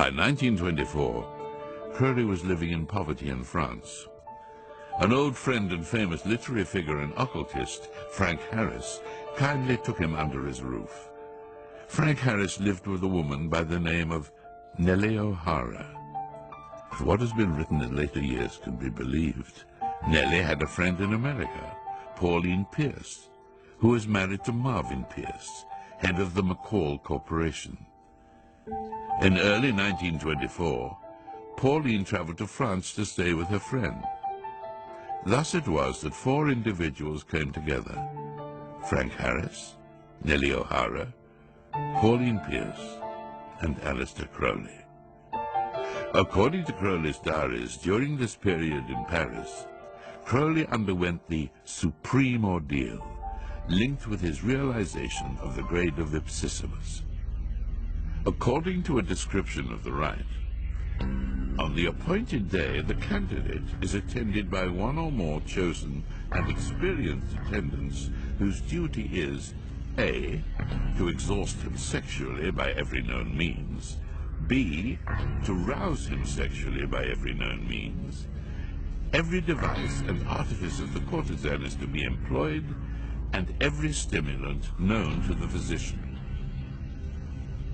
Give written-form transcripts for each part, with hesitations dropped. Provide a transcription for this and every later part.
By 1924, Crowley was living in poverty in France. An old friend and famous literary figure and occultist, Frank Harris, kindly took him under his roof. Frank Harris lived with a woman by the name of Nellie O'Hara. If what has been written in later years can be believed, Nellie had a friend in America, Pauline Pierce, who was married to Marvin Pierce, head of the McCall Corporation. In early 1924, Pauline traveled to France to stay with her friend. Thus it was that four individuals came together: Frank Harris, Nellie O'Hara, Pauline Pierce, and Aleister Crowley. According to Crowley's diaries, during this period in Paris, Crowley underwent the supreme ordeal, linked with his realization of the grade of Ipsissimus. According to a description of the rite, on the appointed day, the candidate is attended by one or more chosen and experienced attendants whose duty is A, to exhaust him sexually by every known means, B, to rouse him sexually by every known means. Every device and artifice of the courtesan is to be employed, and every stimulant known to the physician.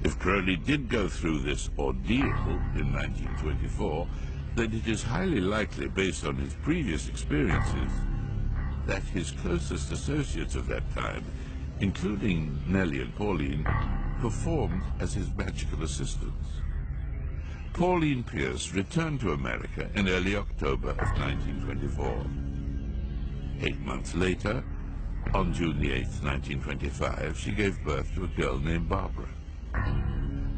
If Crowley did go through this ordeal in 1924, then it is highly likely, based on his previous experiences, that his closest associates of that time, including Nellie and Pauline, performed as his magical assistants. Pauline Pierce returned to America in early October of 1924. 8 months later, on June the 8th, 1925, she gave birth to a girl named Barbara.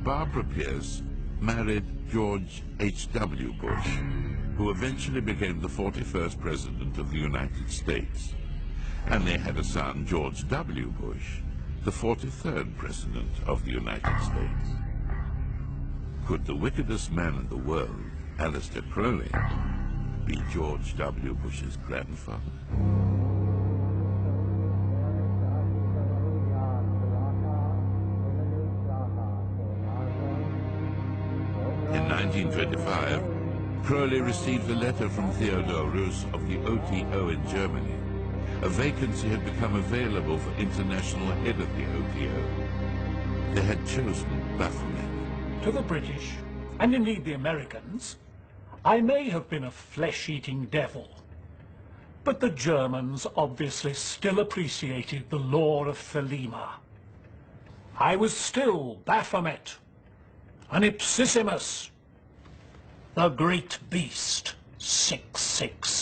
Barbara Pierce married George H.W. Bush, who eventually became the 41st President of the United States, and they had a son, George W. Bush, the 43rd President of the United States. Could the wickedest man in the world, Aleister Crowley, be George W. Bush's grandfather? In 1925, Crowley received a letter from Theodore Roos of the OTO in Germany. A vacancy had become available for international head of the OTO. They had chosen Baphomet. To the British, and indeed the Americans, I may have been a flesh-eating devil, but the Germans obviously still appreciated the lore of Thelema. I was still Baphomet, an Ipsissimus, the great beast 666.